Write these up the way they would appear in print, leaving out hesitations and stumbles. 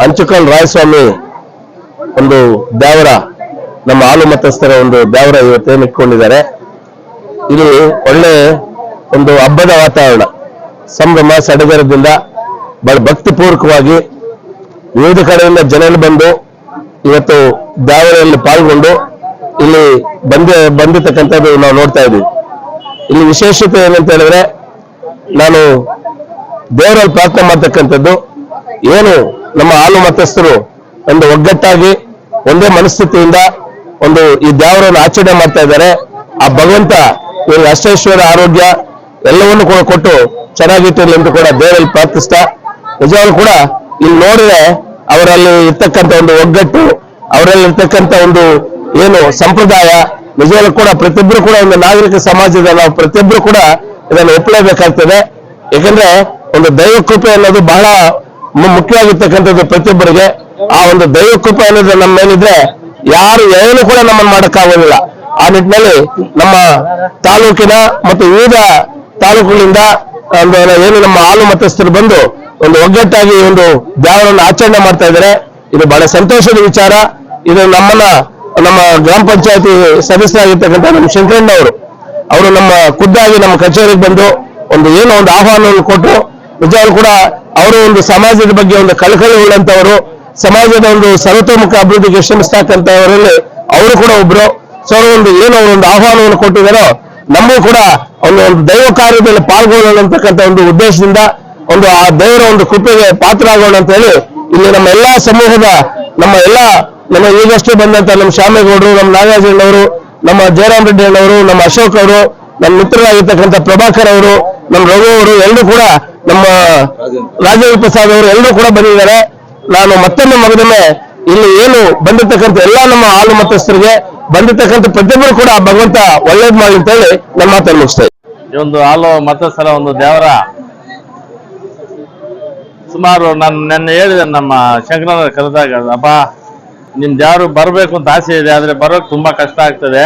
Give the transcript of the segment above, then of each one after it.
ಅಂಚುಕಲ್ ರಾಯಸ್ವಾಮಿ ಒಂದು ದೇವರ ನಮ್ಮ ಹಾಲು ಮತಸ್ಥರ ಒಂದು ದೇವರ ಇವತ್ತೇನು ಇಟ್ಕೊಂಡಿದ್ದಾರೆ. ಇಲ್ಲಿ ಒಳ್ಳೆ ಒಂದು ಹಬ್ಬದ ವಾತಾವರಣ, ಸಂಭ್ರಮ ಸಡಗರದಿಂದ ಬಹಳ ಭಕ್ತಿಪೂರ್ವಕವಾಗಿ ವಿವಿಧ ಕಡೆಯಿಂದ ಜನರು ಬಂದು ಇವತ್ತು ದೇವರಲ್ಲಿ ಪಾಲ್ಗೊಂಡು ಇಲ್ಲಿ ಬಂದಿರ್ತಕ್ಕಂಥದ್ದು ನಾವು ನೋಡ್ತಾ ಇದ್ದೀವಿ. ಇಲ್ಲಿ ವಿಶೇಷತೆ ಏನಂತ ಹೇಳಿದ್ರೆ, ನಾನು ದೇವರಲ್ಲಿ ಪ್ರಾರ್ಥನೆ ಮಾಡ್ತಕ್ಕಂಥದ್ದು ಏನು ನಮ್ಮ ಹಾಲು ಮತಸ್ಥರು ಒಂದು ಒಗ್ಗಟ್ಟಾಗಿ ಒಂದೇ ಮನಸ್ಥಿತಿಯಿಂದ ಒಂದು ಈ ದೇವರನ್ನು ಆಚರಣೆ ಮಾಡ್ತಾ ಇದ್ದಾರೆ. ಆ ಭಗವಂತ ಇವ್ರಿಗೆ ಅಷ್ಟೈಶ್ವರ ಆರೋಗ್ಯ ಎಲ್ಲವನ್ನು ಕೂಡ ಕೊಟ್ಟು ಚೆನ್ನಾಗಿಟ್ಟಿರಲಿ ಅಂತ ಕೂಡ ದೇವರಲ್ಲಿ ಪ್ರಾರ್ಥಿಸ್ತಾ, ನಿಜವಾಗ್ಲೂ ಕೂಡ ಇಲ್ಲಿ ನೋಡಿದ್ರೆ ಅವರಲ್ಲಿ ಇರ್ತಕ್ಕಂಥ ಒಂದು ಒಗ್ಗಟ್ಟು, ಅವರಲ್ಲಿ ಇರ್ತಕ್ಕಂಥ ಒಂದು ಏನು ಸಂಪ್ರದಾಯ, ನಿಜವಾಗ್ಲೂ ಕೂಡ ಪ್ರತಿಯೊಬ್ಬರು ಕೂಡ ಒಂದು ನಾಗರಿಕ ಸಮಾಜದ ನಾವು ಪ್ರತಿಯೊಬ್ಬರು ಕೂಡ ಇದನ್ನು ಒಪ್ಪಲೇಬೇಕಾಗ್ತದೆ. ಯಾಕಂದ್ರೆ ಒಂದು ದೈವ ಕೃಪೆ ಅನ್ನೋದು ಬಹಳ ಮುಖ್ಯವಾಗಿರ್ತಕ್ಕಂಥದ್ದು ಪ್ರತಿಯೊಬ್ಬರಿಗೆ. ಆ ಒಂದು ದೈವ ಕೃಪೆ ಅನ್ನೋದು ನಮ್ಮ ಮೇಲಿದ್ರೆ ಯಾರು ಏನು ಕೂಡ ನಮ್ಮನ್ನು ಮಾಡಕ್ಕಾಗೋದಿಲ್ಲ. ಆ ನಿಟ್ಟಿನಲ್ಲಿ ನಮ್ಮ ತಾಲೂಕಿನ ಮತ್ತು ವಿವಿಧ ತಾಲೂಕುಗಳಿಂದ ಏನು ನಮ್ಮ ಹಾಲು ಮತಸ್ಥರು ಬಂದು ಒಂದು ಒಗ್ಗಟ್ಟಾಗಿ ಒಂದು ದೇವರನ್ನು ಆಚರಣೆ ಮಾಡ್ತಾ ಇದ್ದಾರೆ. ಇದು ಬಹಳ ಸಂತೋಷದ ವಿಚಾರ. ಇದು ನಮ್ಮ ಗ್ರಾಮ ಪಂಚಾಯತಿ ಸದಸ್ಯರಾಗಿರ್ತಕ್ಕಂಥ ನಮ್ಮ ಶಂಕರಣ್ಣವರು ಅವರು ನಮ್ಮ ಖುದ್ದಾಗಿ ನಮ್ಮ ಕಚೇರಿಗೆ ಬಂದು ಒಂದು ಆಹ್ವಾನವನ್ನು ಕೊಟ್ಟು, ನಿಜವಾಗ್ಲೂ ಕೂಡ ಅವರು ಒಂದು ಸಮಾಜದ ಬಗ್ಗೆ ಒಂದು ಕಳಕಳಿ ಉಳ್ಳಂತವರು, ಸಮಾಜದ ಒಂದು ಸರ್ವತೋಮುಖ ಅಭಿವೃದ್ಧಿಗೆ ಶ್ರಮಿಸ್ತಕ್ಕಂಥವರಲ್ಲಿ ಅವರು ಕೂಡ ಒಬ್ರು. ಸೊ ಒಂದು ಆಹ್ವಾನವನ್ನು ಕೊಟ್ಟಿದ್ದಾರೋ, ನಮಗೂ ಕೂಡ ಒಂದು ದೈವ ಕಾರ್ಯದಲ್ಲಿ ಪಾಲ್ಗೊಳ್ಳೋಣ ಅಂತಕ್ಕಂಥ ಒಂದು ಉದ್ದೇಶದಿಂದ ಆ ದೇವರ ಒಂದು ಕೃಪೆಗೆ ಪಾತ್ರರಾಗೋಣ ಅಂತ ಹೇಳಿ ಇಲ್ಲಿ ನಮ್ಮ ಎಲ್ಲಾ ಸಮೂಹದ ನಮ್ಮ ಈಗಷ್ಟೇ ಬಂದಂತ ನಮ್ಮ ಶ್ಯಾಮೇಗೌಡರು, ನಮ್ಮ ನಾಗರಾಜಣ್ಣವರು, ನಮ್ಮ ಜಯರಾಮ್ ರೆಡ್ಡಿ ಅಣ್ಣವರು, ನಮ್ಮ ಅಶೋಕ್ ಅವರು, ನಮ್ಮ ಮಿತ್ರರಾಗಿರ್ತಕ್ಕಂಥ ಪ್ರಭಾಕರ್ ಅವರು, ನಮ್ಮ ರಘು ಅವರು, ಎಲ್ಲರೂ ಕೂಡ ನಮ್ಮ ರಾಜೇಂದ್ರ ಪ್ರಸಾದ್ ಅವರು ಎಲ್ಲರೂ ಕೂಡ ಬಂದಿದ್ದಾರೆ. ನಾನು ಮತ್ತೊಮ್ಮೆ ಇಲ್ಲಿ ಏನು ಬಂದಿರ್ತಕ್ಕಂಥ ಎಲ್ಲ ನಮ್ಮ ಹಾಲು ಮತಸ್ಥರಿಗೆ ಬಂದಿರ್ತಕ್ಕಂಥ ಪ್ರತಿಯೊಬ್ಬರು ಕೂಡ ಭಗವಂತ ಒಳ್ಳೇದ್ ಮಾಡಿ ಅಂತ ಹೇಳಿ ನನ್ನ ಮಾತನ್ನು ಮುಗಿಸ್ತಾ ಇದ್ದೀನಿ. ಈ ಒಂದು ಹಾಲು ಮತಸ್ಥರ ಒಂದು ದೇವರ ಸುಮಾರು ನಾನು ನೆನ್ನೆ ಹೇಳಿದೆ ನಮ್ಮ ಶಂಕರನ ಕರೆದಾಗ, ಅಪ್ಪ ನಿಮ್ ದೇವರು ಬರಬೇಕು ಅಂತ ಆಸೆ ಇದೆ, ಆದ್ರೆ ಬರೋಕ್ ತುಂಬಾ ಕಷ್ಟ ಆಗ್ತದೆ.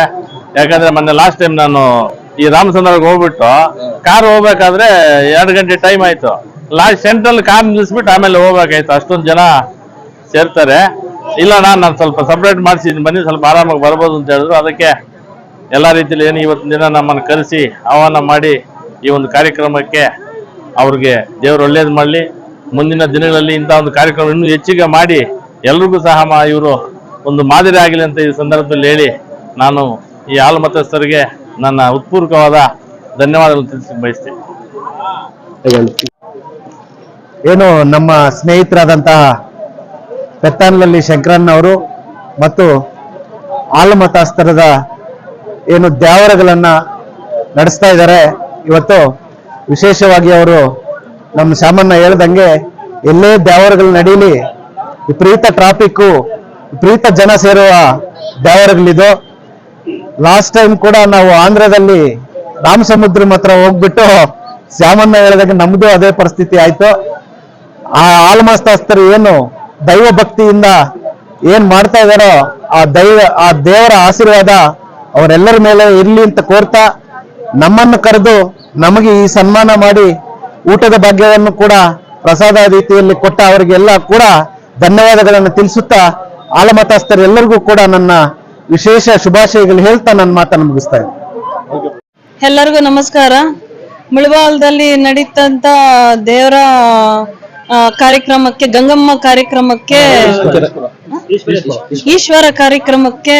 ಯಾಕಂದ್ರೆ ಮೊನ್ನೆ ಲಾಸ್ಟ್ ಟೈಮ್ ನಾನು ಈ ರಾಮಚಂದ್ರಗೆ ಹೋಗ್ಬಿಟ್ಟು ಕಾರ್ ಹೋಗ್ಬೇಕಾದ್ರೆ 2 ಗಂಟೆ ಟೈಮ್ ಆಯ್ತು. ಲಾಸ್ಟ್ ಸೆಂಟ್ರಲ್ ಕಾರ್ ನಿಲ್ಲಿಸ್ಬಿಟ್ಟು ಆಮೇಲೆ ಹೋಗ್ಬೇಕಾಯ್ತು. ಅಷ್ಟೊಂದು ಜನ ಸೇರ್ತಾರೆ. ಇಲ್ಲ ನಾನು ಸ್ವಲ್ಪ ಸಪ್ರೇಟ್ ಮಾಡಿಸಿದ್ದೀನಿ, ಬನ್ನಿ ಸ್ವಲ್ಪ ಆರಾಮಾಗಿ ಬರ್ಬೋದು ಅಂತ ಹೇಳಿದ್ರು. ಅದಕ್ಕೆ ಎಲ್ಲ ರೀತಿಯಲ್ಲಿ ಏನು ಇವತ್ತಿನ ದಿನ ನಮ್ಮನ್ನು ಕರೆಸಿ ಆಹ್ವಾನ ಮಾಡಿ ಈ ಒಂದು ಕಾರ್ಯಕ್ರಮಕ್ಕೆ ಅವ್ರಿಗೆ ದೇವರು ಒಳ್ಳೇದು ಮಾಡಲಿ. ಮುಂದಿನ ದಿನಗಳಲ್ಲಿ ಇಂಥ ಒಂದು ಕಾರ್ಯಕ್ರಮ ಇನ್ನೂ ಹೆಚ್ಚಿಗೆ ಮಾಡಿ ಎಲ್ರಿಗೂ ಸಹ ಇವರು ಒಂದು ಮಾದರಿ ಆಗಲಿ ಅಂತ ಈ ಸಂದರ್ಭದಲ್ಲಿ ಹೇಳಿ ನಾನು ಈ ಹಾಲು ಮತಸ್ಥರಿಗೆ ನನ್ನ ಉತ್ಪೂರ್ವಕವಾದ ಧನ್ಯವಾದಗಳು ತಿಳಿಸಿ ಬಯಸ್ತೀನಿ. ಏನು ನಮ್ಮ ಸ್ನೇಹಿತರಾದಂತಹ ಪೆತ್ತಾನಹಳ್ಳಿ ಶಂಕರಣ್ಣವರು ಮತ್ತು ಹಾಲು ಮತಸ್ಥರದ ಏನು ದೇವರುಗಳನ್ನ ನಡೆಸ್ತಾ ಇದ್ದಾರೆ. ಇವತ್ತು ವಿಶೇಷವಾಗಿ ಅವರು ನಮ್ಮ ಶಾಮಣ್ಣ ಹೇಳ್ದಂಗೆ ಎಲ್ಲೇ ದೇವರುಗಳು ನಡೀಲಿ, ವಿಪರೀತ ಟ್ರಾಫಿಕ್ಕು, ವಿಪರೀತ ಜನ ಸೇರುವ ದೇವರುಗಳಿದು. ಲಾಸ್ಟ್ ಟೈಮ್ ಕೂಡ ನಾವು ಆಂಧ್ರದಲ್ಲಿ ರಾಮಸಮುದ್ರಂ ಹತ್ರ ಹೋಗ್ಬಿಟ್ಟು ಶಾಮಣ್ಣ ಹೇಳಿದಾಗ ನಮ್ದು ಅದೇ ಪರಿಸ್ಥಿತಿ ಆಯ್ತು. ಆ ಹಾಲು ಮತಸ್ಥರು ಏನು ದೈವ ಭಕ್ತಿಯಿಂದ ಏನ್ ಮಾಡ್ತಾ ಇದಾರೋ ಆ ದೇವರ ಆಶೀರ್ವಾದ ಅವರೆಲ್ಲರ ಮೇಲೆ ಇರ್ಲಿ ಅಂತ ಕೋರ್ತಾ, ನಮ್ಮನ್ನು ಕರೆದು ನಮಗೆ ಈ ಸನ್ಮಾನ ಮಾಡಿ ಊಟದ ಭಾಗ್ಯವನ್ನು ಕೂಡ ಪ್ರಸಾದ ರೀತಿಯಲ್ಲಿ ಕೊಟ್ಟ ಅವರಿಗೆಲ್ಲ ಕೂಡ ಧನ್ಯವಾದಗಳನ್ನು ತಿಳಿಸುತ್ತಾ, ಹಾಲು ಮತಸ್ಥರೆಲ್ಲರಿಗೂ ಕೂಡ ನನ್ನ ವಿಶೇಷ ಶುಭಾಶಯಗಳು ಹೇಳ್ತಾ ನನ್ನ ಮಾತನ್ನು ಮುಗಿಸ್ತಾ ಇದ್ದೀನಿ. ಎಲ್ಲರಿಗೂ ನಮಸ್ಕಾರ. ಮುಳಬಾಗಿಲದಲ್ಲಿ ನಡೀತಂತ ದೇವರ ಕಾರ್ಯಕ್ರಮಕ್ಕೆ, ಗಂಗಮ್ಮ ಕಾರ್ಯಕ್ರಮಕ್ಕೆ, ಈಶ್ವರ ಕಾರ್ಯಕ್ರಮಕ್ಕೆ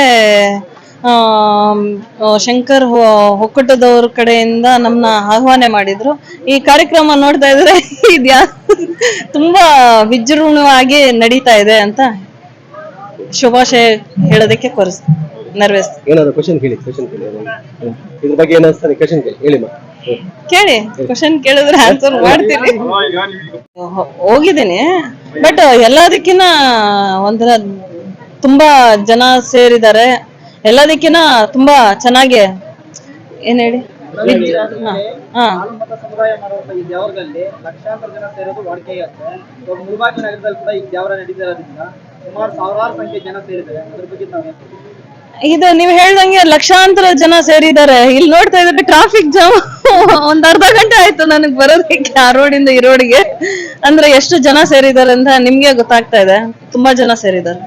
ಶಂಕರ್ ಒಕ್ಕೂಟದವ್ರ ಕಡೆಯಿಂದ ನಮ್ಮನ್ನ ಆಹ್ವಾನ ಮಾಡಿದ್ರು. ಈ ಕಾರ್ಯಕ್ರಮ ನೋಡ್ತಾ ಇದ್ರೆ ಇದ್ಯಾ ತುಂಬಾ ವಿಜೃಂಭಣವಾಗಿ ನಡೀತಾ ಇದೆ ಅಂತ ಶುಭಾಶಯ ಹೇಳೋದಕ್ಕೆ ಕೇಳಿ ಕ್ವಶನ್ ಕೇಳಿದ್ರೆ ಆನ್ಸರ್ ಮಾಡ್ತೀನಿ. ಹೋಗಿದ್ದೀನಿ, ಬಟ್ ಎಲ್ಲದಕ್ಕಿಂತ ಒಂಥರ ತುಂಬಾ ಜನ ಸೇರಿದ್ದಾರೆ. ಎಲ್ಲದಕ್ಕಿಂತ ತುಂಬಾ ಚೆನ್ನಾಗಿ ಏನ್ ಹೇಳಿ ಇದು ನೀವ್ ಹೇಳ್ದಂಗೆ ಲಕ್ಷಾಂತರ ಜನ ಸೇರಿದ್ದಾರೆ. ಇಲ್ಲಿ ನೋಡ್ತಾ ಇದ್ರೆ ಟ್ರಾಫಿಕ್ ಜಾಮ್ ಒಂದ್ ಅರ್ಧ ಗಂಟೆ ಆಯ್ತು ನನಗ್ ಬರೋದಕ್ಕೆ ಆ ರೋಡಿಂದ ಈ ರೋಡ್ಗೆ. ಅಂದ್ರೆ ಎಷ್ಟು ಜನ ಸೇರಿದ್ದಾರೆ ಅಂತ ನಿಮ್ಗೆ ಗೊತ್ತಾಗ್ತಾ ಇದೆ. ತುಂಬಾ ಜನ ಸೇರಿದ್ದಾರೆ.